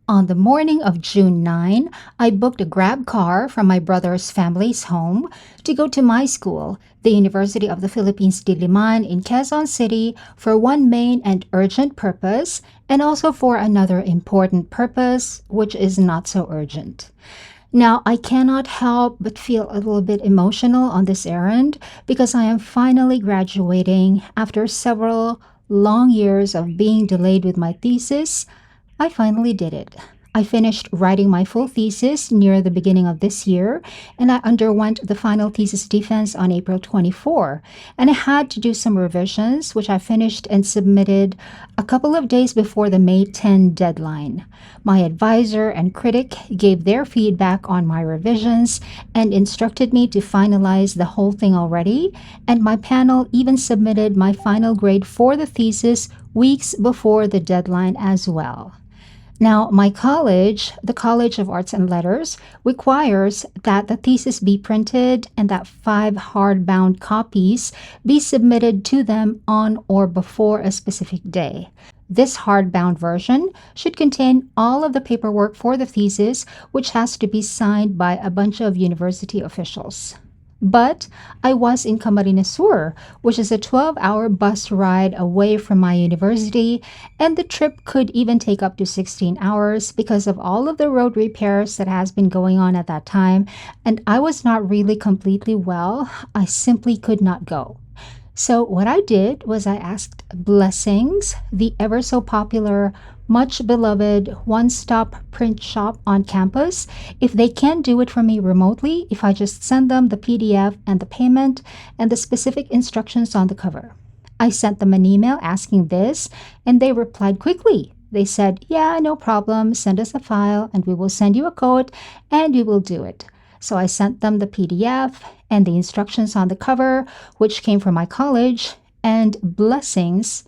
On the morning of June 9, I booked a grab car from my brother's family's home to go to my school, the University of the Philippines Diliman in Quezon City, for one main and urgent purpose, and also for another important purpose, which is not so urgent. Now, I cannot help but feel a little bit emotional on this errand because I am finally graduating after several long years of being delayed with my thesis. I finally did it. I finished writing my full thesis near the beginning of this year, and I underwent the final thesis defense on April 24. And I had to do some revisions, which I finished and submitted a couple of days before the May 10 deadline. My advisor and critic gave their feedback on my revisions and instructed me to finalize the whole thing already, and my panel even submitted my final grade for the thesis weeks before the deadline as well. Now, my college, the College of Arts and Letters, requires that the thesis be printed and that 5 hardbound copies be submitted to them on or before a specific day. This hardbound version should contain all of the paperwork for the thesis, which has to be signed by a bunch of university officials. But I was in Camarines Sur, which is a 12-hour bus ride away from my university, and the trip could even take up to 16 hours because of all of the road repairs that has been going on at that time, and I was not really completely well. I simply could not go. So what I did was I asked Blessings, the ever so popular, much beloved one-stop print shop on campus, if they can do it for me remotely, if I just send them the PDF and the payment and the specific instructions on the cover. I sent them an email asking this, and they replied quickly. They said, "Yeah, no problem. Send us a file and we will send you a code and we will do it." So I sent them the PDF and the instructions on the cover, which came from my college, and Blessings,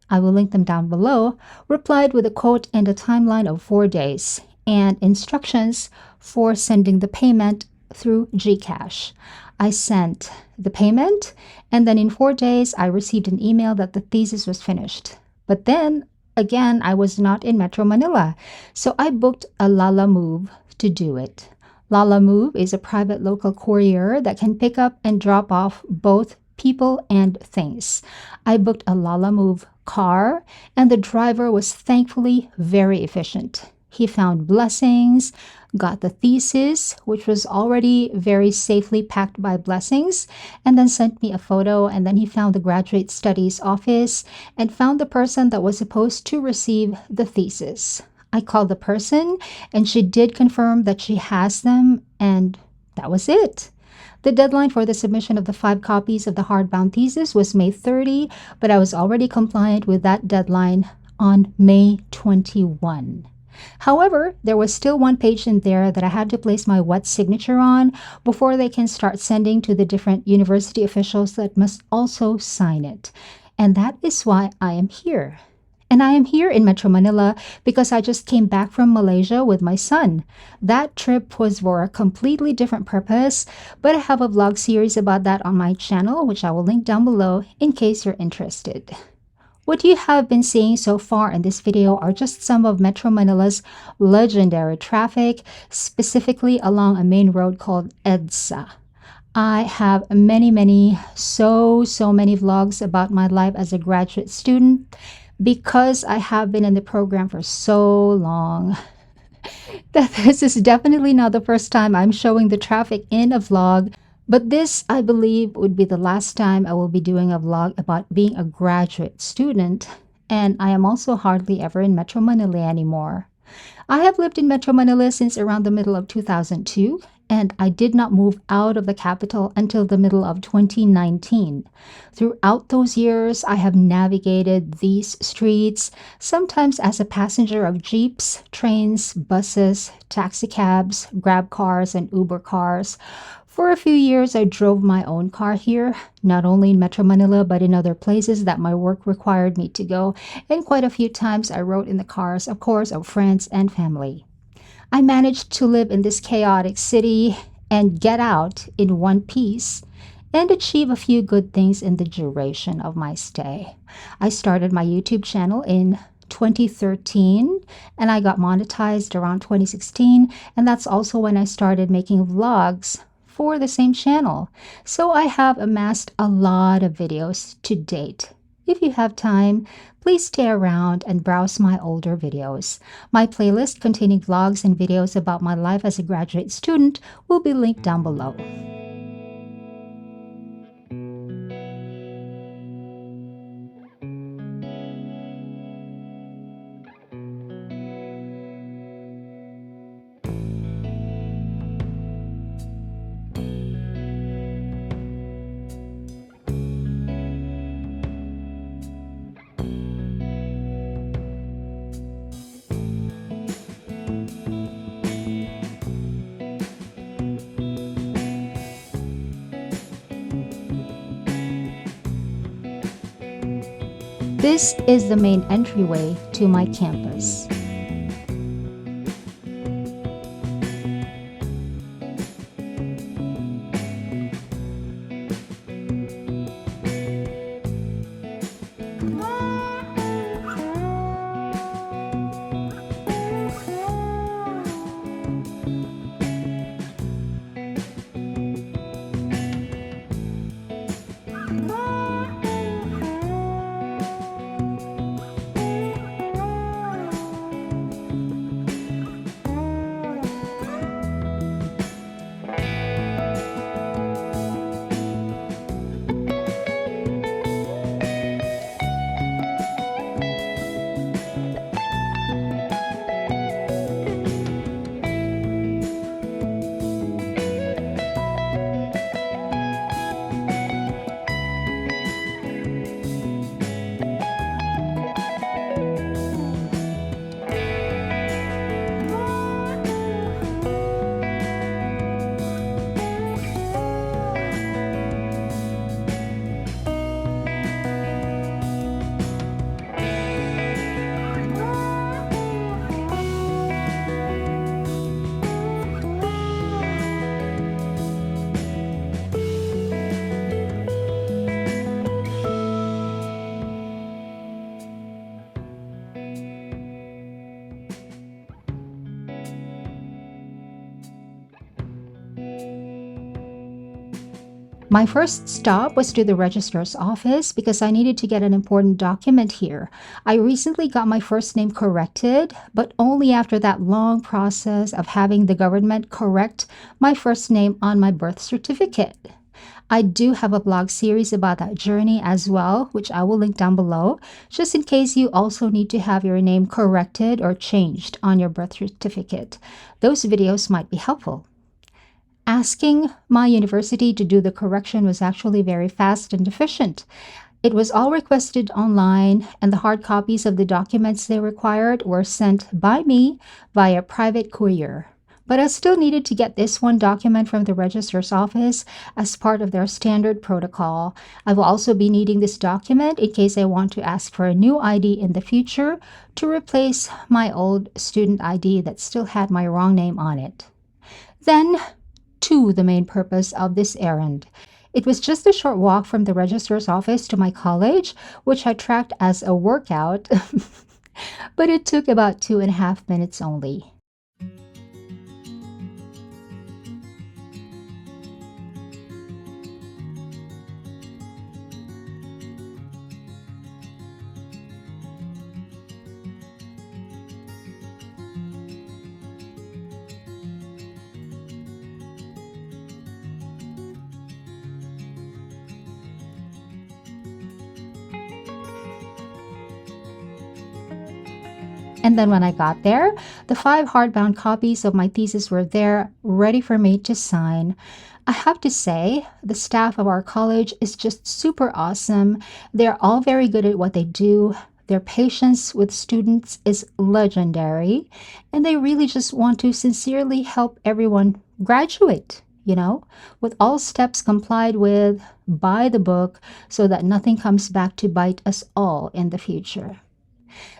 I will link them down below, replied with a quote and a timeline of 4 days and instructions for sending the payment through Gcash. I sent the payment, and then in 4 days, I received an email that the thesis was finished. But then, again, I was not in Metro Manila, so I booked a Lala Move to do it. Lala Move is a private local courier that can pick up and drop off both people and things. I booked a Lala Move car, and the driver was thankfully very efficient. He found Blessings, got the thesis, which was already very safely packed by Blessings, and then sent me a photo, and then he found the graduate studies office and found the person that was supposed to receive the thesis. I called the person, and she did confirm that she has them, and that was it. The deadline for the submission of the 5 copies of the hardbound thesis was May 30, but I was already compliant with that deadline on May 21. However, there was still one page in there that I had to place my wet signature on before they can start sending to the different university officials that must also sign it. And that is why I am here. And I am here in Metro Manila because I just came back from Malaysia with my son. That trip was for a completely different purpose, but I have a vlog series about that on my channel, which I will link down below in case you're interested. What you have been seeing so far in this video are just some of Metro Manila's legendary traffic, specifically along a main road called EDSA. I have many, so many vlogs about my life as a graduate student, because I have been in the program for so long. That this is definitely not the first time I'm showing the traffic in a vlog, but this, I believe, would be the last time I will be doing a vlog about being a graduate student, and I am also hardly ever in Metro Manila anymore. I have lived in Metro Manila since around the middle of 2002, and I did not move out of the capital until the middle of 2019. Throughout those years, I have navigated these streets, sometimes as a passenger of jeeps, trains, buses, taxicabs, grab cars, and Uber cars. For a few years, I drove my own car here, not only in Metro Manila, but in other places that my work required me to go, and quite a few times I rode in the cars, of course, of friends and family. I managed to live in this chaotic city and get out in one piece and achieve a few good things in the duration of my stay. I started my YouTube channel in 2013, and I got monetized around 2016, and that's also when I started making vlogs for the same channel. So I have amassed a lot of videos to date. If you have time, please stay around and browse my older videos. My playlist containing vlogs and videos about my life as a graduate student will be linked down below. This is the main entryway to my campus. My first stop was to the registrar's office because I needed to get an important document here. I recently got my first name corrected, but only after that long process of having the government correct my first name on my birth certificate. I do have a blog series about that journey as well, which I will link down below, just in case you also need to have your name corrected or changed on your birth certificate. Those videos might be helpful. Asking my university to do the correction was actually very fast and efficient. It was all requested online, and the hard copies of the documents they required were sent by me via private courier. But I still needed to get this one document from the registrar's office as part of their standard protocol. I will also be needing this document in case I want to ask for a new ID in the future to replace my old student ID that still had my wrong name on it. Then, to the main purpose of this errand. It was just a short walk from the registrar's office to my college, which I tracked as a workout, but it took about 2.5 minutes only. And then when I got there, the 5 hardbound copies of my thesis were there, ready for me to sign. I have to say, the staff of our college is just super awesome. They're all very good at what they do. Their patience with students is legendary, and they really just want to sincerely help everyone graduate, with all steps complied with by the book so that nothing comes back to bite us all in the future.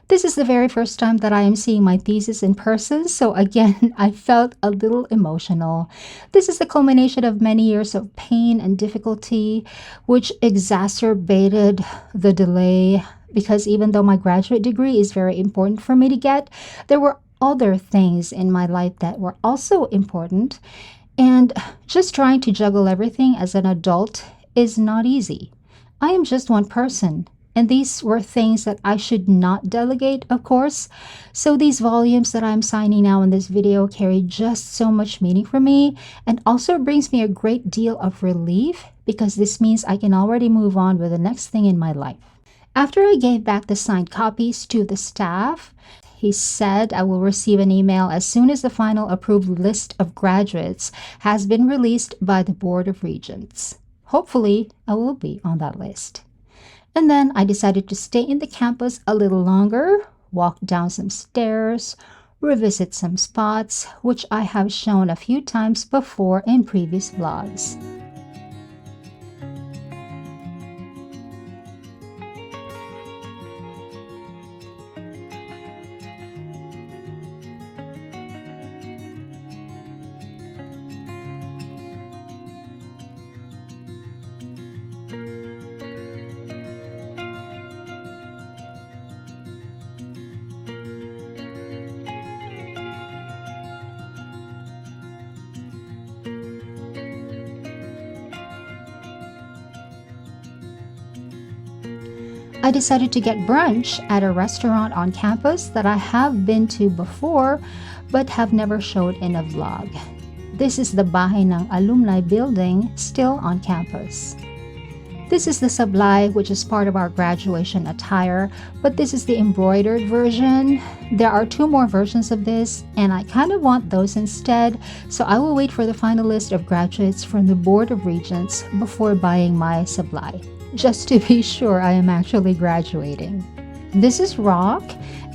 This is the very first time that I am seeing my thesis in person, so again, I felt a little emotional. This is the culmination of many years of pain and difficulty, which exacerbated the delay because even though my graduate degree is very important for me to get, there were other things in my life that were also important. And just trying to juggle everything as an adult is not easy. I am just one person, and these were things that I should not delegate, of course. So these volumes that I'm signing now in this video carry just so much meaning for me, and also brings me a great deal of relief because this means I can already move on with the next thing in my life. After I gave back the signed copies to the staff, he said I will receive an email as soon as the final approved list of graduates has been released by the Board of Regents. Hopefully, I will be on that list. And then I decided to stay in the campus a little longer, walk down some stairs, revisit some spots, which I have shown a few times before in previous vlogs. I decided to get brunch at a restaurant on campus that I have been to before but have never showed in a vlog. This is the Bahay ng Alumni building still on campus. This is the sablay, which is part of our graduation attire, but this is the embroidered version. There are 2 more versions of this, and I kind of want those instead, so I will wait for the final list of graduates from the Board of Regents before buying my sablay, just to be sure I am actually graduating. This is rock,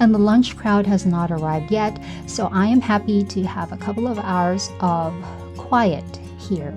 and the lunch crowd has not arrived yet, so I am happy to have a couple of hours of quiet here.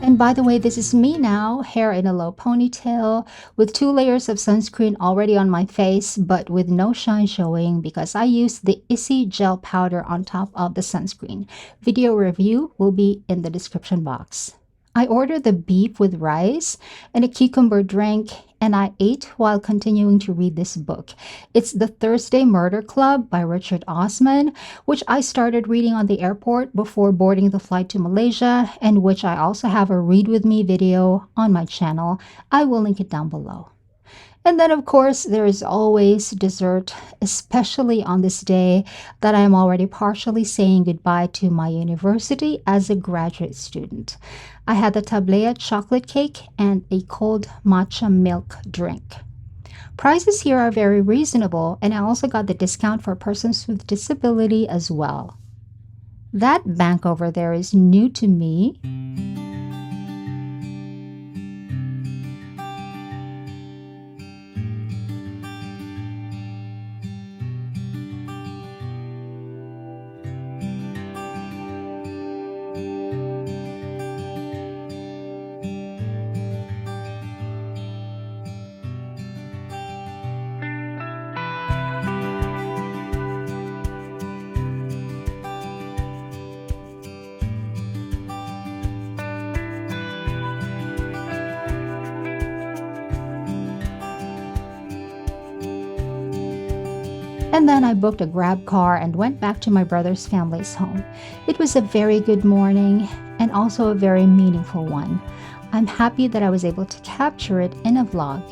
And by the way, this is me now, hair in a low ponytail, with 2 layers of sunscreen already on my face, but with no shine showing because I used the Issy gel powder on top of the sunscreen. Video review will be in the description box. I ordered the beef with rice and a cucumber drink, and I ate while continuing to read this book. It's The Thursday Murder Club by Richard Osman, which I started reading on the airport before boarding the flight to Malaysia, and which I also have a read with me video on my channel. I will link it down below. And then, of course, there is always dessert, especially on this day that I am already partially saying goodbye to my university as a graduate student. I had the tablea chocolate cake and a cold matcha milk drink. Prices here are very reasonable, and I also got the discount for persons with disability as well. That bank over there is new to me. And then I booked a Grab car and went back to my brother's family's home. It was a very good morning and also a very meaningful one. I'm happy that I was able to capture it in a vlog.